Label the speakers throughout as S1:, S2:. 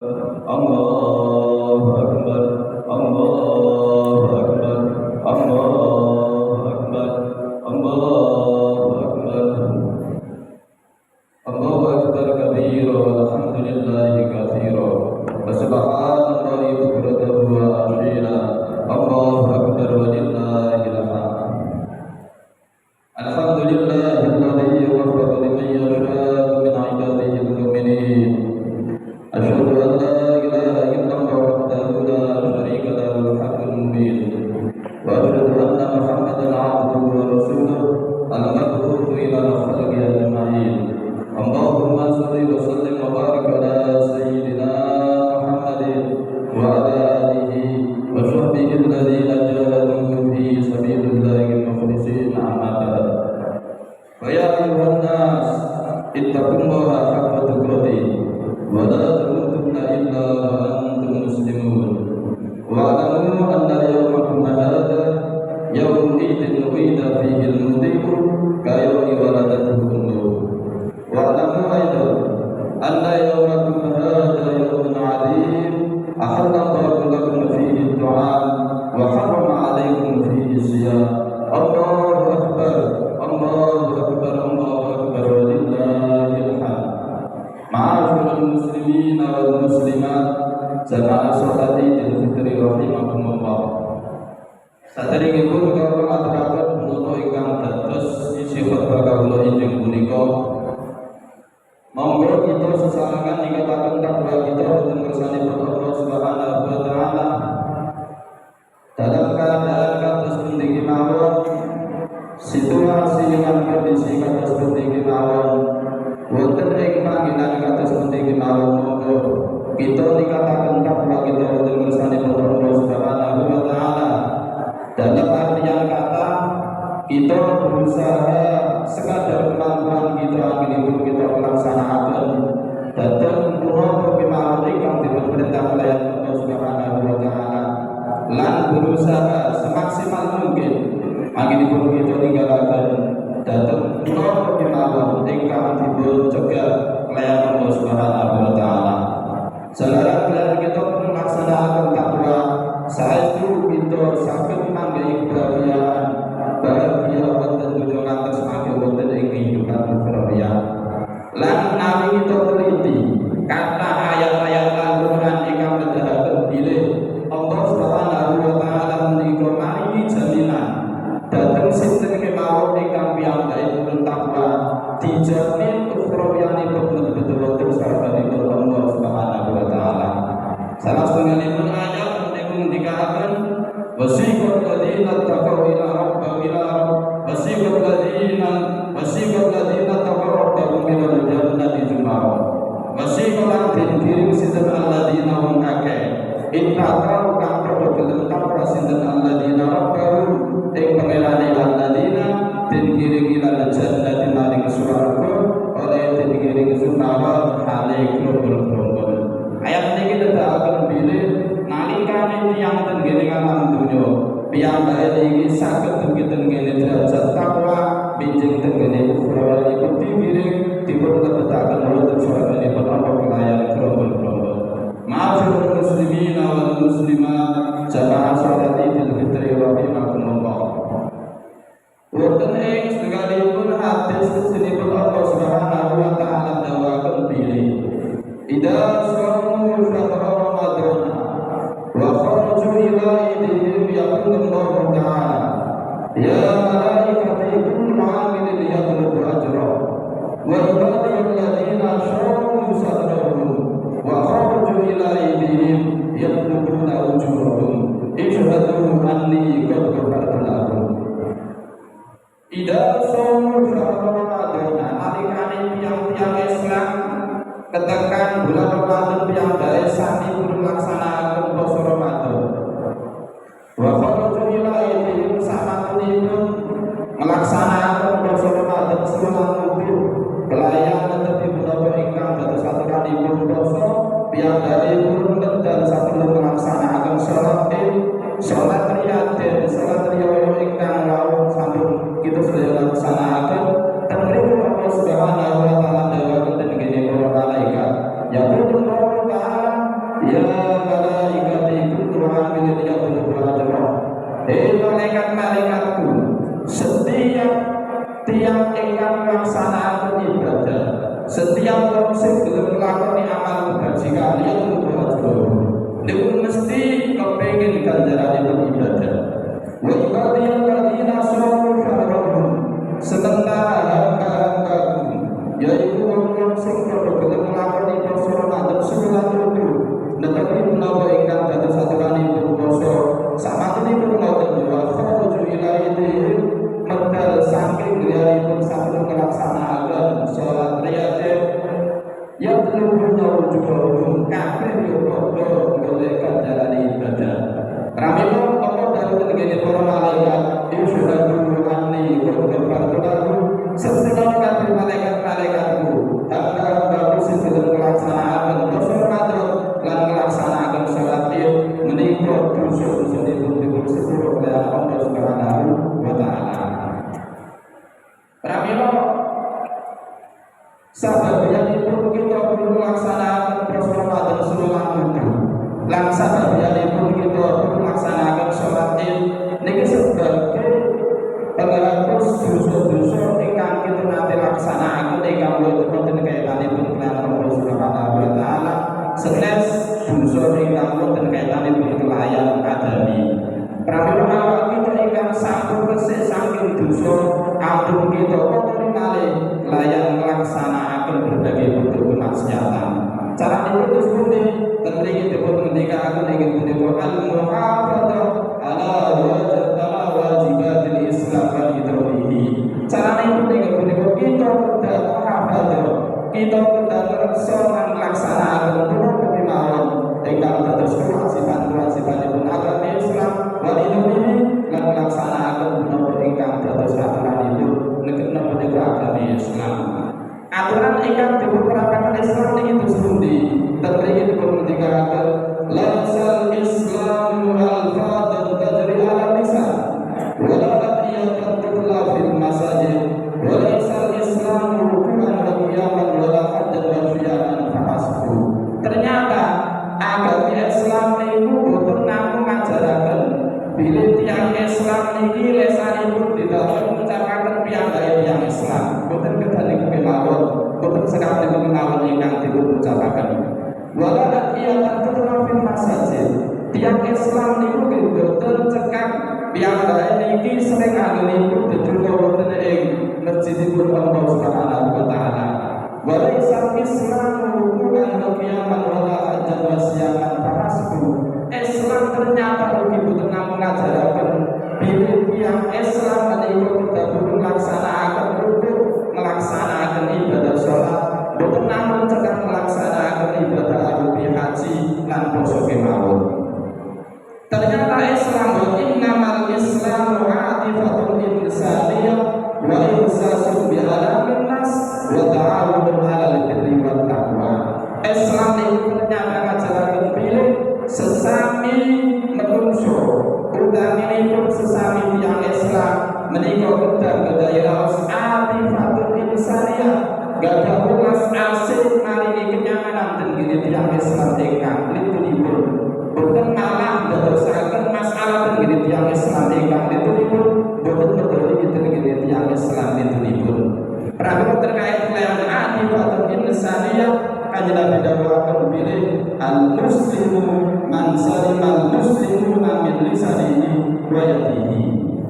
S1: Allahu Akbar, Allahu Akbar, Allahu Akbar, Allahu Akbar, Allahu Akbar kabira, walhamdulillahi katsira, wa subhanallahi bukratan wa asila, Allahu Akbar walillahil hamd. Alhamdulillahilladzi waffaqa liman yasha'u min 'ibadihi al-mu'minin. Asyhadu an la ilaha illallah wahdahu la syarika lahu al-haqqul mubin. Wa asyhadu anna Muhammadan 'abduhu wa rasuluhu al-mab'uts ila al-khalqi ajma'in. Allahumma shalli wa sallim wa barik ala sayyidina Muhammadin wa ala alihi wa sahbihi alladhina jahadu fi sabilillahi mukhlisina amma ba'd. Wa ya ayyuhan nas ittaqullaha haqqa tuqatih wa la tamutunna illa wa antum muslimun. Wa'lamu anna yawmakum hadha yawmun idin wida fihi al-mudhi'u ka yawmi waladatuhu ummuhu. Wa'lamu aidan anna yawmakum hadha yawmun 'azim ahalla Allahu lakum fihi ad-du'a wa harrama 'alaykum fihi as-siyam. Allahu akbar, Allahu akbar, Allahu akbar walillahil hamd. Ma'asyiral muslimin wal muslimat, jamaah salat Idul Fitri rahimakumullah. Saderengipun kula aturaken menapa ingkang dados isi khotbah kawula injing punika. Monggo kita sesarengan ningkataken takwa kita wonten ngersanipun Allah Subhanahu wa taala. Dalam keadaan kados pundi kemawon, situasi lan kondisi kados pundi kemawon, wonten ing panggenan kados pundi kemawon, monggo kita nikataken takwa kita wonten ngersanipun Allah Subhanahu wa taala. Dalam artian kata, kita berusaha sekadar kemampuan kita anggenipun kita melaksanakan dhateng punapa kemawon ingkang diperintah oleh Allah Subhanahu wa taala, lan berusaha semaksimal mungkin anggenipun kita ninggalaken dhateng punapa kemawon ingkang dipun cegah oleh Allah Subhanahu wa taala. Salarang kita pun melaksanakan takwa, saestu kita saged manggihi kebahagiaan, bahagia wonten dunya ngantos mangke wonten ing kehidupan ukhrawi. Lan nawi kita teliti kata ayat-ayat Al-Qur'an ingkang nedahaken bilih Allah Subhanahu wa taala menika maringi jaminan dhateng sinten kemawon ingkang piyambakipun takwa dijamin ukhrawiyanipun betul wonten sarbanipun Allah Subhanahu wa taala. Salah setunggalipun ayat menika dikatakan wasiqal ladzina taqaw ila rabbihim wasiqal ladzina taqaw rabbahum ila jannati zumara. Wasiqal ladzina kirim sinten alladzina hum akeh ittaqau kang padha gelem takwa sinten alladzina rabbahum ing pangerane alladzina den kirim ila jannati maring swarga oleh den kirim zumara hale grobol-grobol. Ayat niki nedakaken bilih nalikane tiyang ten kene alam donya piyambake iki saged dugi ten kene derajat takwa bijing ten kene ukhrawanipun dikiring dipun lebetaken wonten swarganipun apa kelayan grombol-grombol. Ma'asyiral muslimin wal muslimat, jamaah salat Idul Fitri rahimakumullah. Wonten ing setunggalipun hadis sinipun Allah Subhanahu wa taala dawaken bilih idza shamu syahra Ramadan wa kharaju ila idihim yaqulu Allah ta'ala ya malaikati kullu 'amilin yatlubu ajra wa ibadiy alladziina shamu sadrahum wa kharaju ila idihim yatlubuna ujurahum ishhadu anni qad ghafartu lahum. Idza shamu syahra Ramadan, nalikane tiyang-tiyang Islam ketekan bulan Ramadan piyambake sami melaksanakan puasa Ramadan. Wa kharaju ila idihim samanipun melaksanakan puasa Ramadan sekolah nubuh kelayan netepi menapa ingkang dados aturanipun puasa piyambake pun dan sampun melaksanakan salat riyadin, salat riyo ingkang wau sampun kita sedaya laksanakan. Tentu Allah Subhanahu wa taala dawaken ten kene para malaikat ya Allah ta'ala ya malaikati kullu amilin yaqulu ajra. Hei malaikat-malaikatku, setiap tiang ingkang melaksanakan ibadah, setiap wong sing gelem nglakoni amal kebajikan yaqulu ajra, niku mesti kepengin ganjaranipun ibadah. Wa ibadiyal ladzina sabaru farahum, sementara hamba-hambaku yaitu wong sing gelem nglakoni poso Ramadan sebulan itu netepi menawa ingkang dados aturanipun poso samanipun wonten wa khuruju ilaihi medal saking griyanipun sampun nglaksanakaken salat riyadhah yang luhur wujuhum kabeh yo padha golek ganjaran ibadah. Pramila apa dalem ngene para malaikat isyhadu anni kuntu fardulahu, sesudah kabeh malaikat-malaikatku hamba-hambaku sing sedang melaksanakan dosa Ramadan lan melaksanakan salat Id menika dosa-dosanipun dipun sepuro oleh Allah Subhanahu wa taala. Pramila sababianipun kita perlu melaksanakan puasa Ramadan seluruh itu, lan sababianipun kita perlu melaksanakan sholat Id niki sebagai penghapus dosa-dosa ingkang kita nanti laksanakan ingkang wonten kaitanipun kaliyan Allah Subhanahu wa taala, sanes dosa ingkang wonten kaitanipun kelayan adami. Pramila awak kita ingkang sampun resik saking dosa ampun kita kotori malih layan melaksanakan berbagai bentuk kemaksiatan. Cara itu seperti tentunya dipun ngendikaken ingin menika al-muhafadzah ala wajibatil Islam wa idrohihi. Cara itu ingin menika kita kudu muhafadzah, kita kudu reksa lan melaksanakan berbagai mawon ingkang dados kewajiban-kewajibanipun agama Islam wa idrohihi lan melaksanakan menapa ingkang dados aturanipun napa niku agama Islam. Aturan ingkang dipunterapkan Islam niki sepundi? Tentunya dipun ngendikaken laisal Islamu al-fadl tajri ala lisan wa la taqiyatan tutla fil masajid wa laisal Islamu rukunan wa qiyaman wa la hajjan wa siyaman fahasbu. Ternyata agama Islam niku boten namung ngajaraken bilih tiyang Islam niki lesanipun didhawuhi ngucapaken piyambake tiyang Islam, boten kedah kemawon, boten sekali kemawon ingkang dipun ucapaken. Wala iyatan tutla fil masajid. Tiyang Islam niku boten cekak piyambake niki sering anggenipun dedonga wonten ing masjidipun Allah Subhanahu wa taala. Wala isal Islam rukunan wa qiyaman wala hajjan wa siyaman fahasbu. Islam ternyata ugi boten namung ngajaraken bilih tiyang Islam menika kudu melaksanakan rukun, melaksanakan ibadah salat, boten namung cekak melaksanakan ibadah haji lan poso kemawon. Ternyata Islam wa innamal Islamu atifatul insaniyah wa ihsasun bi alamin nas wa ta'awun 'alal birri wat taqwa. Islam niku ternyata ngajaraken bilih sesami menungso utaminipun sesami tiyang Islam menika kedah raos atifatul insaniyah gadah welas asih maringi kenyamanan ten gene tiyang Islam ingkang litunipun boten malah ndadosaken masalah ten gene tiyang Islam ingkang litunipun boten medhoti ten gene tiyang Islam litunipun. Pramila terkait kelayan atifatul insaniyah kanjeng Nabi dawuhaken bilih al-muslimu man salimal muslimuna min lisanihi wa yadihi.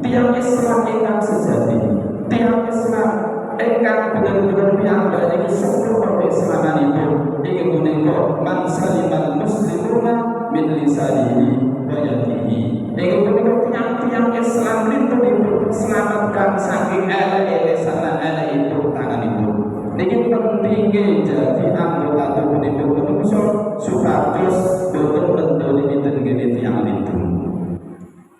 S1: Tiang Islam ingkang sejati, tiang Islam ingkang bener-bener piyambak niki sempurna keislamanipun inggih punika man salimal muslimuna min lisanihi wa yadihi. Inggih punika tiang-tiang Islam lintunipun selamatkan saking elek lisan lan elek tanganipun. Niki pentingnya jadi anggota tubuhipun manungsa supados boten mentoli pinten ngene tiyang lintu.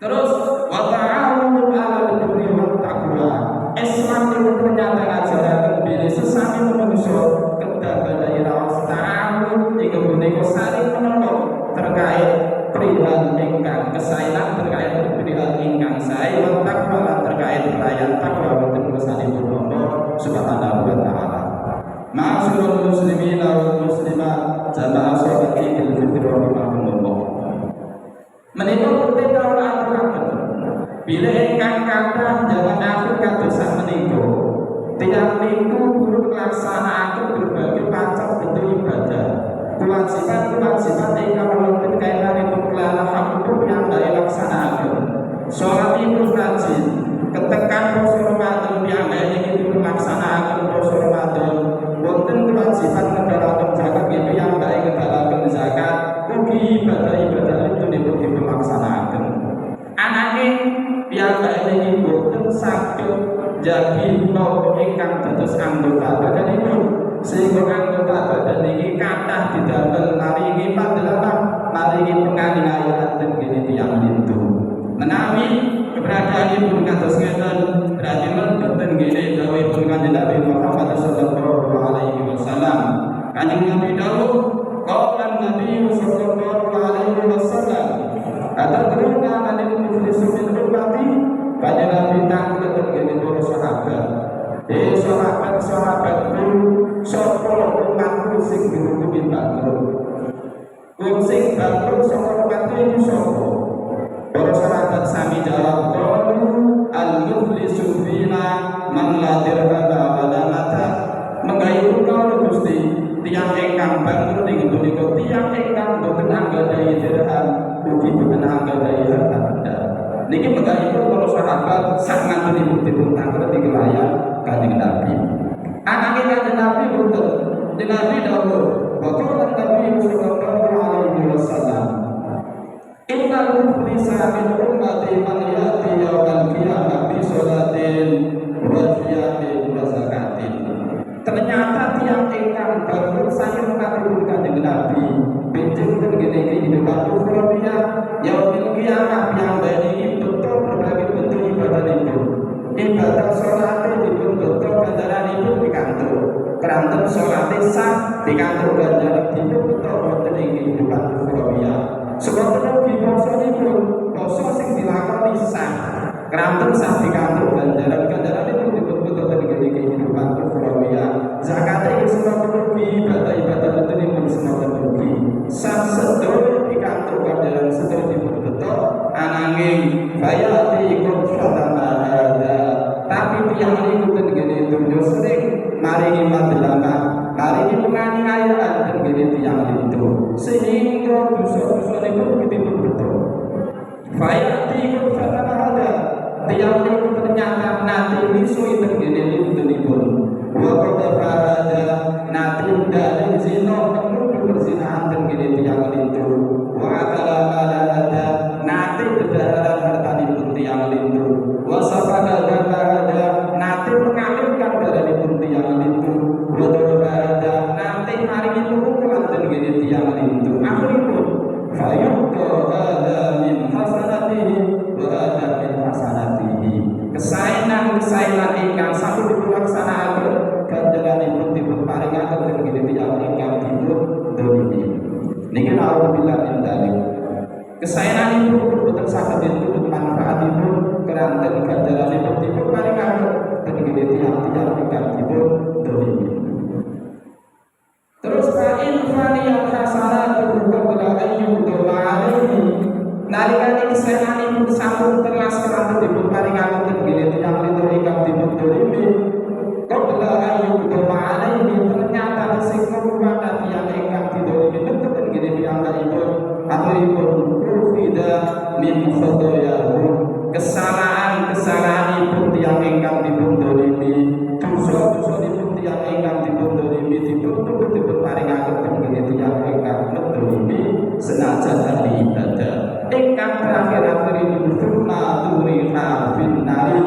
S1: Terus wa ta'awunu 'alal birri wat taqwa. Islam niku ternyata ngajaraken bilih sesami manungsa kedah badhe raos ta'awun ing punika saling menolong terkait perihal ingkang kesaenan, terkait perihal ingkang sae lan takwa lan terkait pelayan takwa wonten kersanipun Allah Subhanahu wa taala. Ma'asyiral muslimin wal muslimat jamaah salat Idul Fitri Menika penting kawula aturaken. Bila ingkang kathah jalan akhir kadosan menika, tiyang niku kudu nglaksanakaken berbagai macam bentuk ibadah. Kewajiban-kewajiban ingkang wonten kaitanipun kelawan hukum yang dilaksanakaken. Salatipun rajin, ketekan poso Ramadan yang ingin dilaksanakaken poso Ramadan. Wonten kewajiban ngendharaken zakat yang ngendharaken zakat, ugi ibadah-ibadah itu dilaksanakan. Ananging piyambak niki boten saged jagi napa ingkang dados anggota badanipun, sehingga anggota badan niki kathah didamel maringi pandelapan, maringi penganiayaan teng tiyang lintu. Menawi keberadaanipun kados ngeten, berarti mboten ngene dawuhipun Kanjeng Nabi Muhammad sallallahu alaihi wasallam. Kanjeng Nabi dawuh, qala Nabi sallallahu alaihi wasallam, atadruna manil muflisu min ummati. Kanjeng Nabi takut ngene para sahabat. Sahabat-sahabatku, sapa umatku sing dirukumi bangkrut. Wong sing bangkrut sapa umatku iku sapa? Para sahabat sami jawab, qalu al-muflisu fina man la dirham wa la mata. Menggayuh kula Gusti, tiyang ingkang bangkrut ing punika tiyang ingkang boten anggadhahi dirham, ugi boten anggadhahi harta benda. Niki menggayuh para sahabat sak mantunipun dipun tanglet ing layar Kanjeng Nabi. Anake Kanjeng Nabi boten, Nabi dawuh, wa qala Nabi sallallahu alaihi wasallam, innal muflisa min ummati man yati yawmal qiyamah bi sholatin wa qiyamin wa zakatin. Ternyata tiang ingkang bangkrut saking umatipun Kanjeng Nabi benjing ten ngene iki kehidupan ukhrawiyah yaumil qiyamah yang bani betul berbagai bentuk ibadahipun. Ibadah salat dipun betul ganjaranipun pikantuk. Keranten salat sah pikantuk ganjaranipun betul wonten ing kehidupan ukhrawiyah. Sebab menawi posanipun poso sing dilakoni sah, keranten sah pikantuk ganjaran-ganjaranipun betul-betul ing kehidupan ukhrawiyah. Zakat iki sebab menawi ibadah-ibadah itu semua terugi. Sah sedaya pikantuk ganjaran sedaya dipun betul ananging bayati ikum syatana hadza. Tapi tiyang niku ten ngene dunya sering maringi madlama, maringi penganiayaan ten ngene tiyang itu, sehingga dosa-dosanipun dipun betul. Bayati ikum syatana hadza. Tiyang niku ternyata nanti misui ten ngene lintunipun. Wa qad farada nanti dalil zina penuh perzinahan ten ngene tiyang itu. Wa akala mala hadza nanti kedaharan hartanipun tiyang lintu. Wa safaka hadza nanti mengalirkan darahipun tiyang lintu. Wa hadza nanti maringi turunan ten ngene tiyang lintu. Akhiripun fayuqta hadza min hasanatihi wa hadza min hasanatihi. Kesainan ingkang sampun dipunlaksanakaken ganjaranipun dipun paringaken ten ngene tiyang ingkang dipun dolimi. Niki naudzubillah min dzalik. Kesayanganipun boten saged dituntut manfaatipun keranten ganjaranipun dipun paringaken ten ngene tiyang-tiyang ingkang dipun dolimi. Terus fa'in faniyat hasanatu qabla ayyuhum alaihi. Nalikane kesayanganipun sampun telas keranten dipun paringaken ten ngene tiyang ingkang dipun dolimi. Qabla ayyuhum alaihi ternyata sing ngrumakan tiyang ingkang didolimi ten ngene tiyang-tiyangipun akhiripun ufida min khotoyahu. Kesalahan-kesalahanipun tiyang ingkang dipun dolimi, dosa-dosanipun tiyang ingkang dipun dolimi dipun paringaken ten ngene tiyang ingkang dolimi senajan ahli ibadah. Ingkang terakhir-akhiripun firma turiha finnari.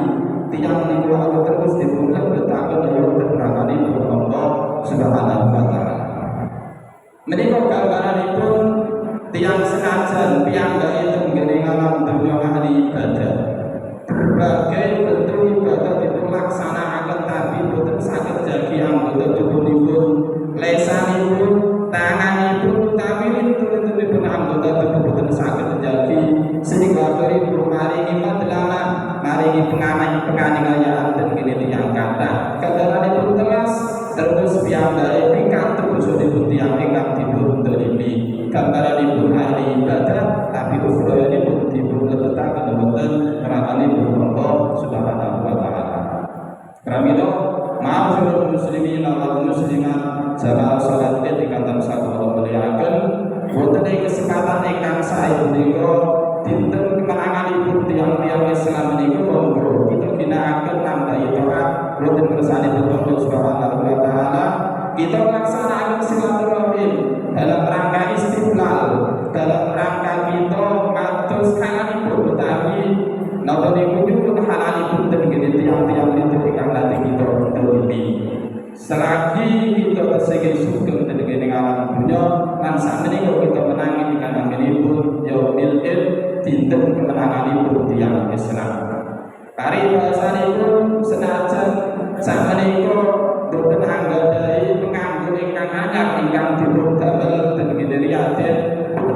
S1: Tiyang niku terus dipun lebetaken wonten rakanipun Allah Subhanahu wa taala. Menika gambaranipun tiyang senajan piyambakipun ngene ngalam dunya ahli ibadah. Berbagai bentuk ibadah dipun laksanakaken tapi boten saged jagi anggota tubuhipun, lesanipun, tanganipun, tapi lintu-lintupipun anggota tubuh boten saged jagi sehingga akhiripun maringi madlaman, maringi penganiayaan ten ngene tiyang kathah. Ganjaranipun telas terus piyambake pikantuk dosanipun tiyang ingkang dipun dolimi. Gambaranipun pun ahli ibadah tapi ukhroyani pun dipun letetaken wonten ratanipun Allah Subhanahu wa taala. Pramila ma'asyiral muslimin wal muslimat jamaah salat ingkang tansah kula mulyakaken wonten ing kesempatan ingkang sae menika dinten kemenanganipun tiyang-tiyang Islam menika monggo kita ginakaken nambahi taat wonten kersanipun Allah Subhanahu wa taala. Kita melaksanakan silaturahim dalam rangka istiqlal, dalam rangka kita ngatus halalipun utawi napa niku nyuwun halalipun dene tiang-tiang itu ingkang nanti kita dolimi. Selagi kita kesengit sugeng dene alam dunya lan sakmenika kita menangi ingkang naminipun yaumil id dinten kemenanganipun tiang Islam. Kari bahasanipun senajan sakmenika boten anggadhahi penganggo ingkang anyar ingkang dipun damel dening Riyadin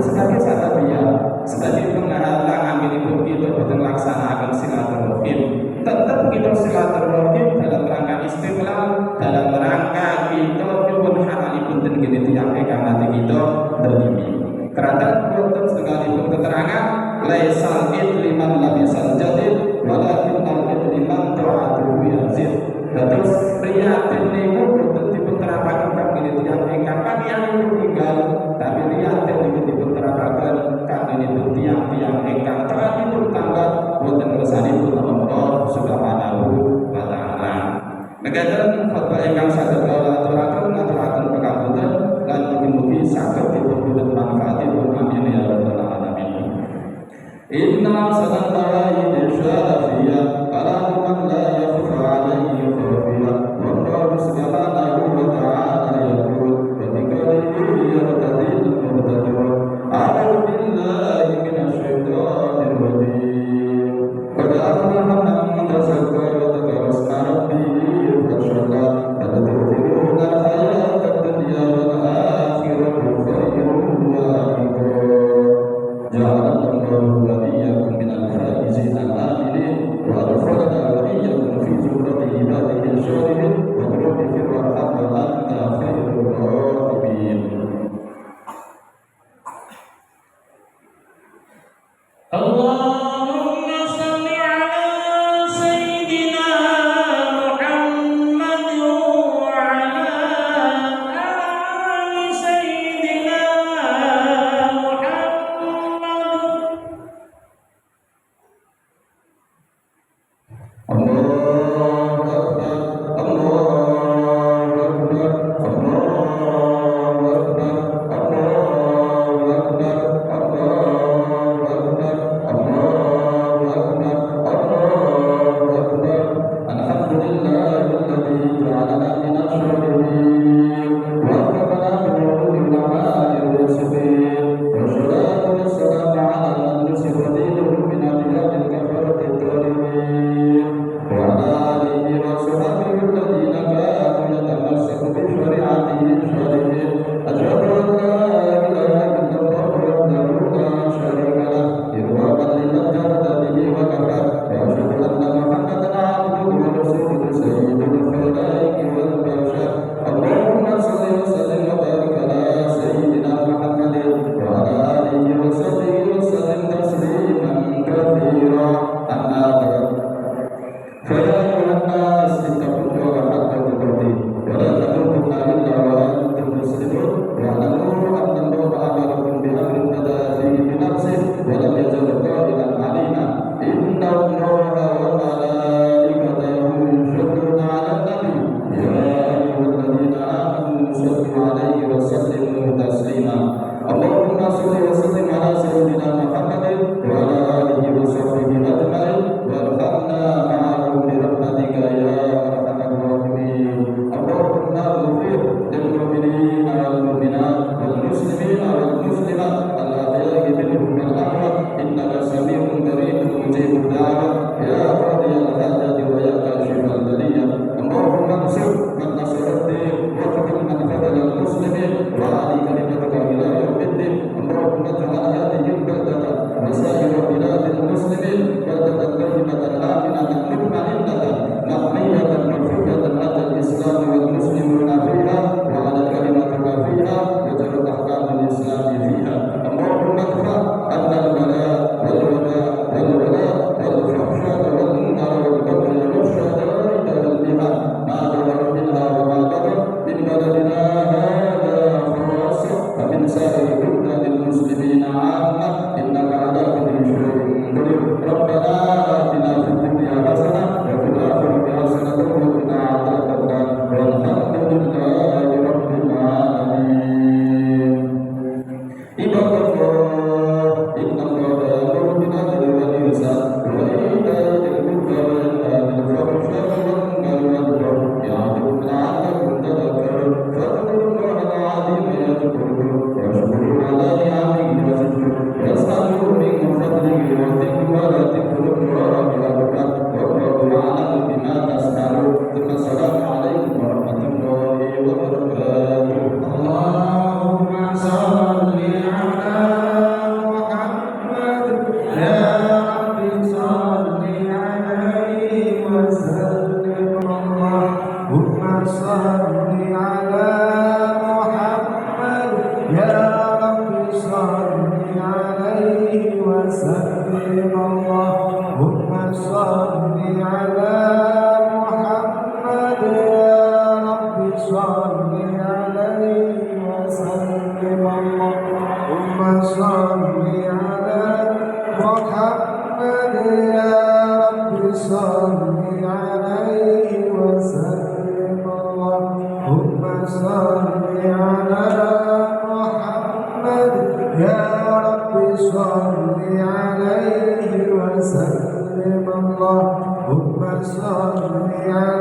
S1: sebagai sababiyah sebagai penghalang anggenipun kita boten laksanaken silaturahim. Tetap kita silaturahim dalam rangka istiqlal, dalam rangka kita nyuwun halalipun dening tiyang ingkang nanti kita dolimi. Kerana wonten setunggalipun keterangan laisal id liman labisal jadid walakin al-id liman ta'atuhu yazid. Terus Riyadin niku boten dipun terapaken kangge tiyang ingkang pamiyanipun tinggal, tapi Riyadin niku dipun terapaken kangge tiyang-tiyang ingkang taatipun tanggap wonten kersanipun Allah Subhanahu wa taala. Mekaten khotbah ingkang saged kula aturaken pekapunten lan mugi-mugi saged dipun manfaatipun amin ya rabbal alamin. Inna sallallahu alaihi wasallam kalamun la yakhfa alaihi والله سبحانه وتعالى يقول وبقوله يرتدي المهتدون أعوذ بالله من الشيطان الرجيم قد أفلح من تزكى وذكر اسم ربه فصلى بل تؤثرون الحياة الدنيا والآخرة خير وأبقى جعلنا الله وليكم من الفائزين الآمنين وأدخلنا وليكم في زمرة عباده الصالحين وبربك الرحمن وأنت خير الراحمين.
S2: اللهم صل على سيدنا محمد وعلى آل سيدنا محمد.
S3: صل عليه وسلم اللهم صل عليه